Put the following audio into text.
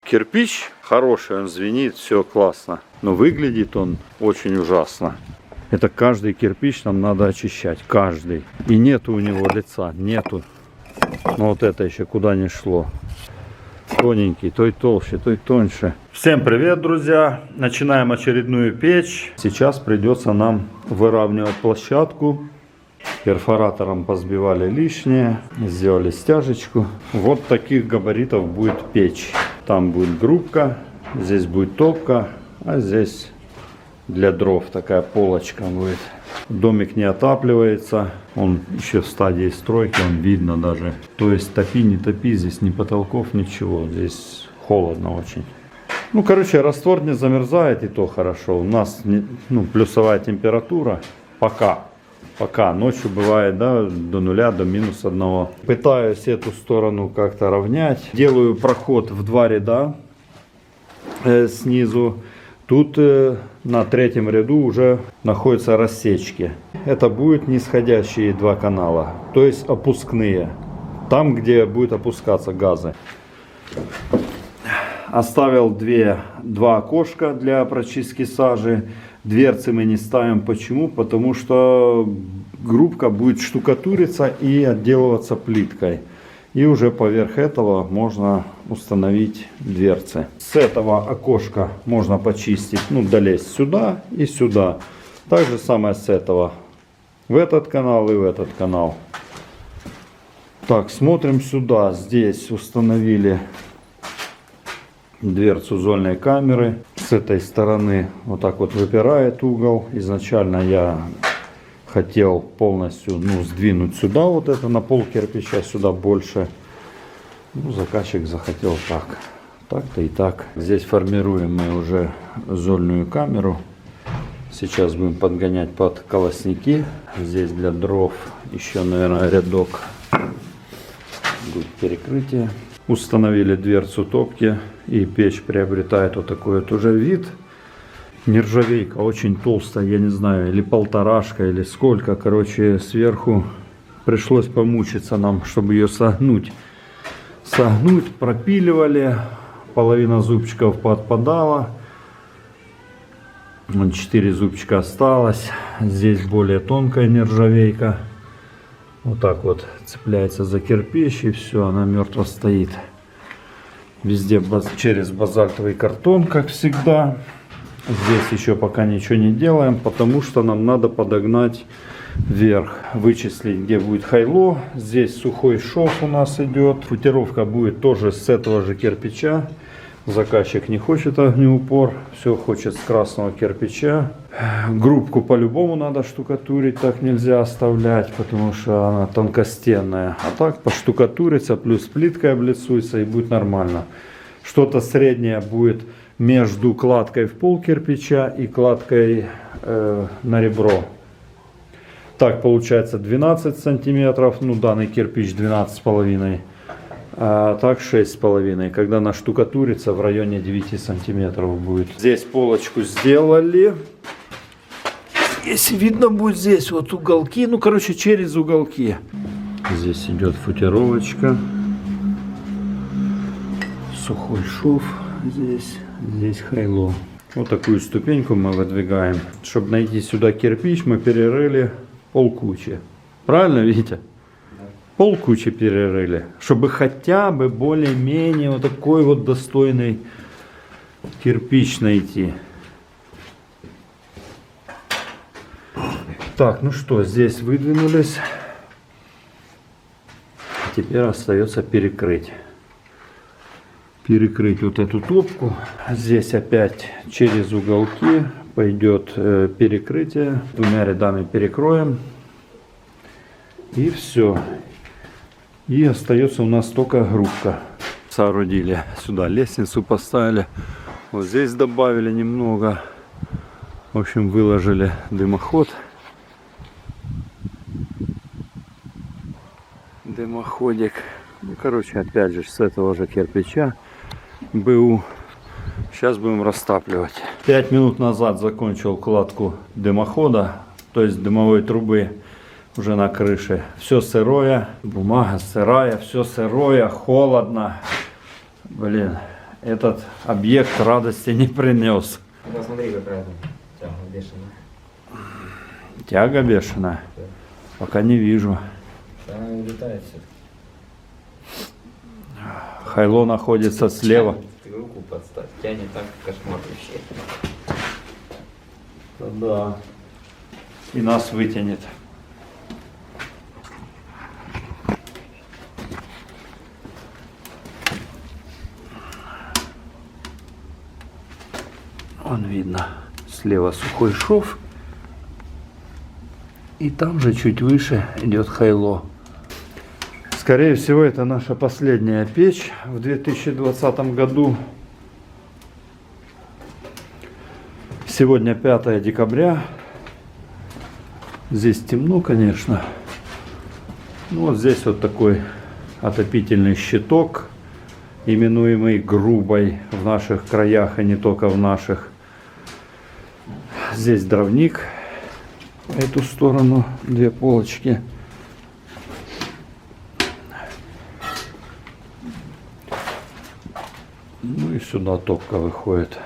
Кирпич хороший, он звенит, все классно. Но выглядит он очень ужасно. Это каждый кирпич нам надо очищать. Каждый. И нету у него лица. Нету. Но вот это еще куда не шло. Тоненький, той толще, той тоньше. Всем привет, друзья. Начинаем очередную печь. Сейчас придется нам выравнивать площадку. Перфоратором позбивали лишнее. Сделали стяжечку. Вот таких габаритов будет печь. Там будет грубка. Здесь будет топка. А здесь для дров такая полочка будет. Домик не отапливается. Он еще в стадии стройки. Он видно даже. То есть топи, не топи. Здесь ни потолков, ничего. Здесь холодно очень. Ну, короче, раствор не замерзает, и то хорошо. У нас плюсовая температура. Пока ночью бывает, да, до нуля, до -1. Пытаюсь эту сторону как-то равнять. Делаю проход в 2 ряда снизу. Тут на 3-м ряду уже находятся рассечки. Это будут нисходящие 2 канала, то есть опускные. Там, где будет опускаться газы. Оставил 2 окошка для прочистки сажи. Дверцы мы не ставим. Почему? Потому что грубка будет штукатуриться и отделываться плиткой. И уже поверх этого можно установить дверцы. С этого окошка можно почистить, долезть сюда и сюда. Так же самое с этого. В этот канал и в этот канал. Так, смотрим сюда. Здесь установили дверцу зольной камеры. С этой стороны вот так вот выпирает угол. Изначально я хотел полностью сдвинуть сюда вот это на пол кирпича, сюда больше. Заказчик захотел так. Так-то и так. Здесь формируем мы уже зольную камеру. Сейчас будем подгонять под колосники. Здесь для дров еще, наверное, рядок. Будет перекрытие. Установили дверцу топки, и печь приобретает вот такой вот уже вид. Нержавейка очень толстая, я не знаю, или полторашка, или сколько. Короче, сверху пришлось помучиться нам, чтобы ее согнуть. Пропиливали, половина зубчиков подпадала. 4 зубчика осталось. Здесь более тонкая нержавейка. Вот так вот цепляется за кирпич, и все, она мертво стоит. Везде через базальтовый картон, как всегда. Здесь еще пока ничего не делаем, потому что нам надо подогнать вверх. Вычислить, где будет хайло. Здесь сухой шов у нас идет. Футировка будет тоже с этого же кирпича. Заказчик не хочет огнеупор, все хочет с красного кирпича. Грубку по-любому надо штукатурить, так нельзя оставлять, потому что она тонкостенная. А так поштукатурится, плюс плиткой облицуется, и будет нормально. Что-то среднее будет между кладкой в пол кирпича и кладкой на ребро. Так получается 12 сантиметров, данный кирпич 12,5. А так 6,5. Когда наштукатурится, в районе 9 сантиметров будет. Здесь полочку сделали. Если видно будет здесь вот уголки. Через уголки. Здесь идет футировочка. Сухой шов. Здесь хайло. Вот такую ступеньку мы выдвигаем. Чтобы найти сюда кирпич, мы перерыли полкучи. Правильно, видите? Полкучи перерыли, чтобы хотя бы более-менее вот такой вот достойный кирпич найти. Так, здесь выдвинулись. Теперь остается перекрыть. Перекрыть вот эту топку. Здесь опять через уголки пойдет перекрытие. 2 рядами перекроем. И все. И остается у нас только грубка. Соорудили сюда лестницу, поставили. Вот здесь добавили немного. В общем, выложили дымоход. Дымоходик. Опять же, с этого же кирпича БУ. Сейчас будем растапливать. 5 минут назад закончил кладку дымохода, то есть дымовой трубы. Уже на крыше. Все сырое, бумага сырая, все сырое, холодно. этот объект радости не принес. Посмотри, какая там тяга бешеная. Тяга бешеная? Да. Пока не вижу. Она улетает все. Хайло находится слева. Ты руку подставь. Тянет так, кошмар вообще. Да. И нас вытянет. Вон видно, слева сухой шов. И там же чуть выше идет хайло. Скорее всего, это наша последняя печь в 2020 году. Сегодня 5 декабря. Здесь темно, конечно. Ну, вот здесь вот такой отопительный щиток, именуемый грубой в наших краях, и не только в наших. Здесь дровник. По эту сторону 2 полочки. Ну и сюда топка выходит.